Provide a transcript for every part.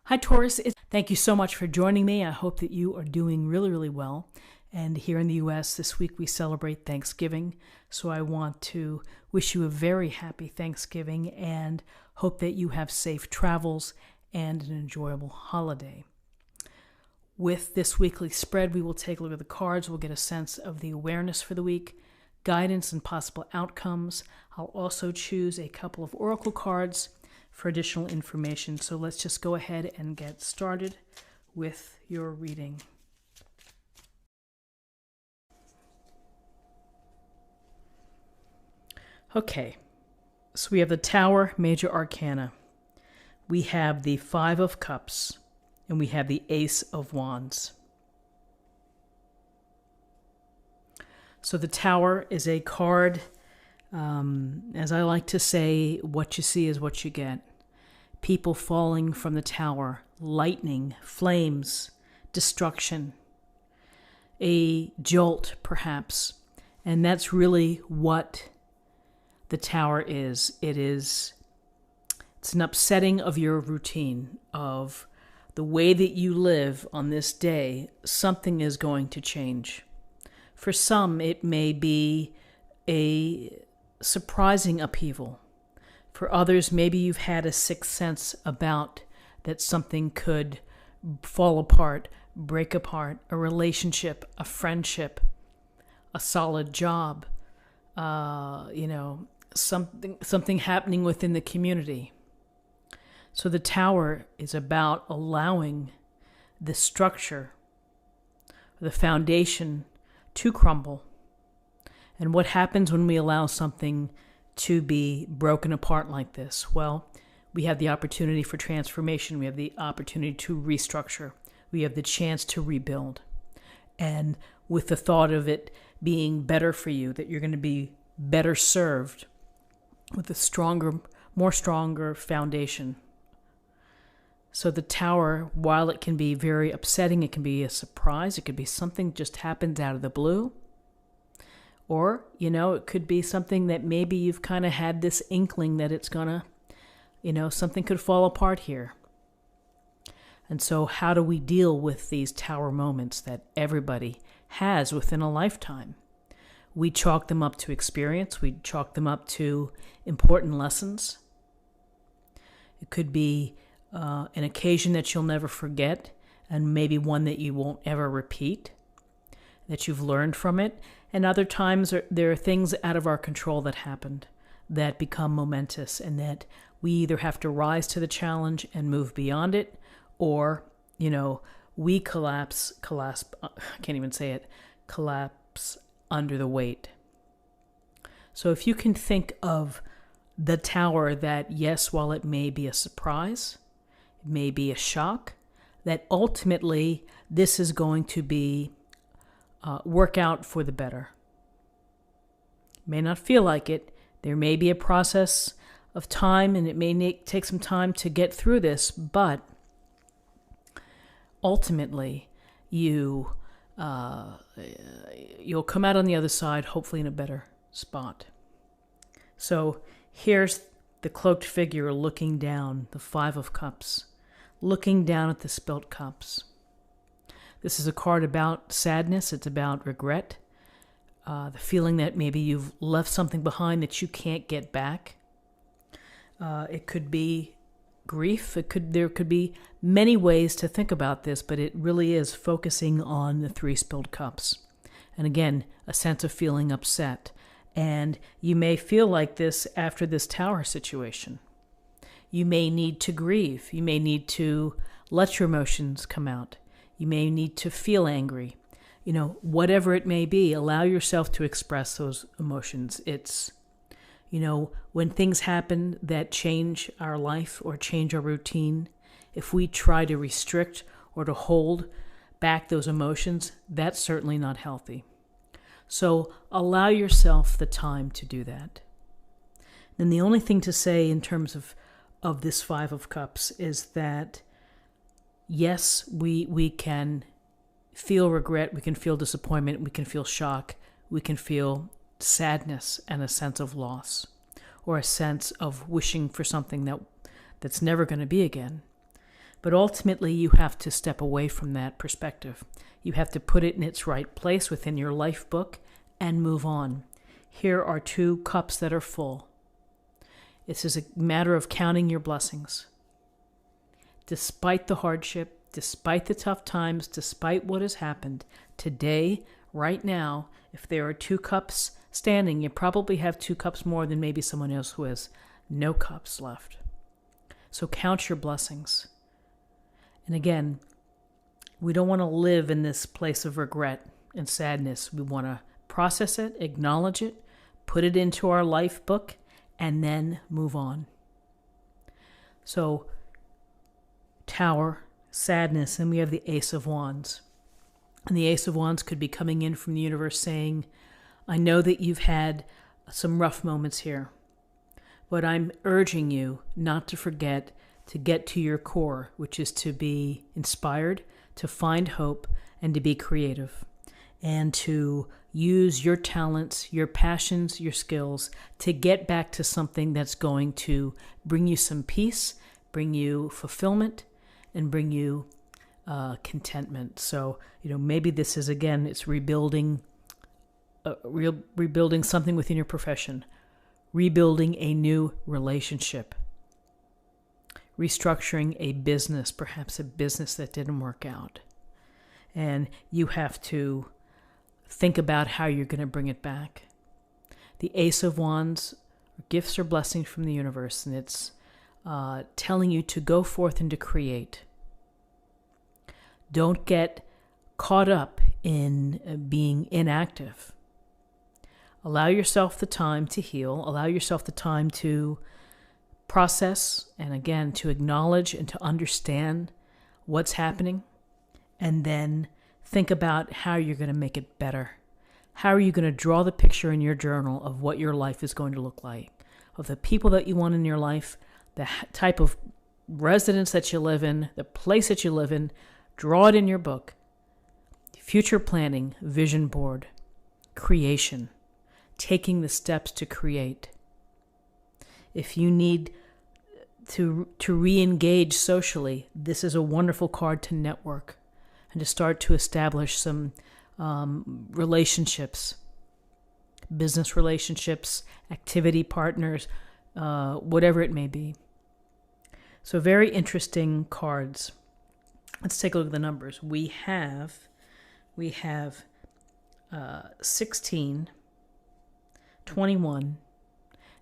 Hi, Taurus. Thank you so much for joining me. I hope that you are doing really, really well. And here in the U.S. this week we celebrate Thanksgiving. So I want to wish you a very happy Thanksgiving and hope that you have safe travels and an enjoyable holiday. With this weekly spread, we will take a look at the cards. We'll get a sense of the awareness for the week, guidance and possible outcomes. I'll also choose a couple of oracle cards for additional information. So let's just go ahead and get started with your reading. Okay, so we have the Tower, Major Arcana. We have the Five of Cups, and we have the Ace of Wands. So the Tower is a card, as I like to say, what you see is what you get. People falling from the tower, lightning, flames, destruction, a jolt perhaps. And that's really what the Tower is. It's an upsetting of your routine, of the way that you live on this day. Something is going to change. For some, it may be a surprising upheaval. For others, maybe you've had a sixth sense about that something could fall apart, break apart, a relationship, a friendship, a solid job, something happening within the community. So the Tower is about allowing the structure, the foundation to crumble. And what happens when we allow something to be broken apart like this? Well, we have the opportunity for transformation. We have the opportunity to restructure. We have the chance to rebuild. And with the thought of it being better for you, that you're going to be better served with a more stronger foundation. So the Tower, while it can be very upsetting, it can be a surprise. It could be something just happens out of the blue. Or, it could be something that maybe you've kind of had this inkling that it's gonna, something could fall apart here. And so how do we deal with these Tower moments that everybody has within a lifetime? We chalk them up to experience. We chalk them up to important lessons. It could be an occasion that you'll never forget, and maybe one that you won't ever repeat, that you've learned from it. And other times there are things out of our control that happened that become momentous, and that we either have to rise to the challenge and move beyond it, or, we collapse under the weight. So if you can think of the Tower, that yes, while it may be a surprise, it may be a shock, that ultimately this is going to be work out for the better. May not feel like it. There may be a process of time, and it may take some time to get through this, but ultimately you'll come out on the other side, hopefully in a better spot. So here's the cloaked figure looking down, the Five of Cups, looking down at the spilt cups. This is a card about sadness. It's about regret, the feeling that maybe you've left something behind that you can't get back. It could be grief. There could be many ways to think about this, but it really is focusing on the three spilled cups. And again, a sense of feeling upset. And you may feel like this after this Tower situation. You may need to grieve. You may need to let your emotions come out. You may need to feel angry. Whatever it may be, allow yourself to express those emotions. It's, when things happen that change our life or change our routine, if we try to restrict or to hold back those emotions, that's certainly not healthy. So allow yourself the time to do that. And the only thing to say in terms of this Five of Cups is that yes, we can feel regret, we can feel disappointment, we can feel shock, we can feel sadness and a sense of loss, or a sense of wishing for something that's never going to be again. But ultimately, you have to step away from that perspective. You have to put it in its right place within your life book and move on. Here are 2 cups that are full. This is a matter of counting your blessings. Despite the hardship, despite the tough times, despite what has happened, today, right now, if there are 2 cups standing, you probably have 2 cups more than maybe someone else who has no cups left. So count your blessings. And again, we don't want to live in this place of regret and sadness. We want to process it, acknowledge it, put it into our life book, and then move on. So, Tower, sadness, and we have the Ace of Wands. And the Ace of Wands could be coming in from the universe saying, I know that you've had some rough moments here, but I'm urging you not to forget to get to your core, which is to be inspired, to find hope, and to be creative, and to use your talents, your passions, your skills to get back to something that's going to bring you some peace, bring you fulfillment, and bring you contentment. So, maybe this is, again, it's rebuilding something within your profession, rebuilding a new relationship, restructuring a business, perhaps a business that didn't work out. And you have to think about how you're going to bring it back. The Ace of Wands, gifts or blessings from the universe, and it's telling you to go forth and to create. Don't get caught up in being inactive. Allow yourself the time to heal. Allow yourself the time to process and, again, to acknowledge and to understand what's happening. And then think about how you're going to make it better. How are you going to draw the picture in your journal of what your life is going to look like, of the people that you want in your life, the type of residence that you live in, the place that you live in. Draw it in your book. Future planning, vision board, creation, taking the steps to create. If you need to re-engage socially, this is a wonderful card to network and to start to establish some relationships, business relationships, activity partners, whatever it may be. So very interesting cards. Let's take a look at the numbers. We have 16, 21,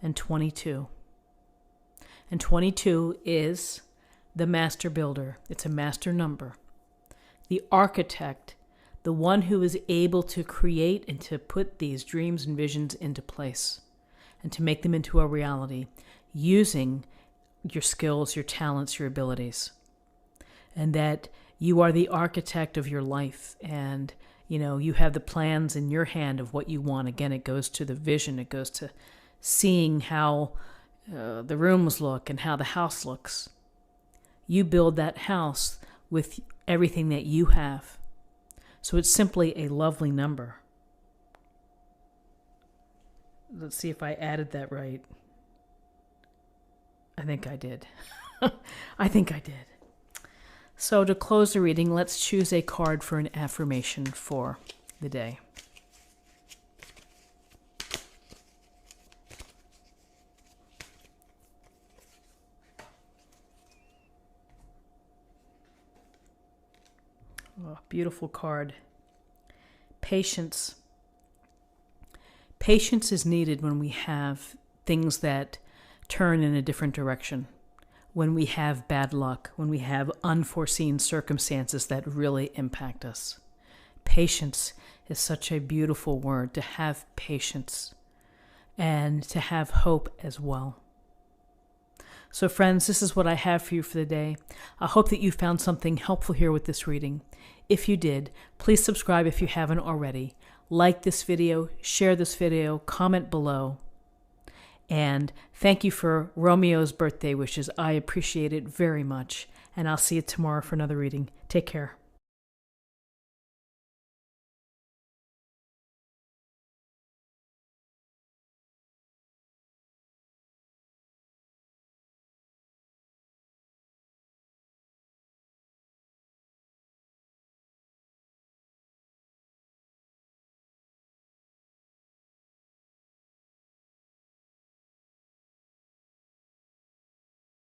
and 22. And 22 is the master builder. It's a master number. The architect, the one who is able to create and to put these dreams and visions into place and to make them into a reality using your skills, your talents, your abilities. And that you are the architect of your life, and you have the plans in your hand of what you want. Again, it goes to the vision. It goes to seeing how the rooms look and how the house looks. You build that house with everything that you have. So it's simply a lovely number. Let's see if I added that right. I think I did. I think I did. So to close the reading, let's choose a card for an affirmation for the day. Oh, beautiful card. Patience. Patience is needed when we have things that turn in a different direction. When we have bad luck, when we have unforeseen circumstances that really impact us. Patience is such a beautiful word, to have patience and to have hope as well. So friends, this is what I have for you for the day. I hope that you found something helpful here with this reading. If you did, please subscribe if you haven't already. Like this video, share this video, comment below. And thank you for Romeo's birthday wishes. I appreciate it very much. And I'll see you tomorrow for another reading. Take care.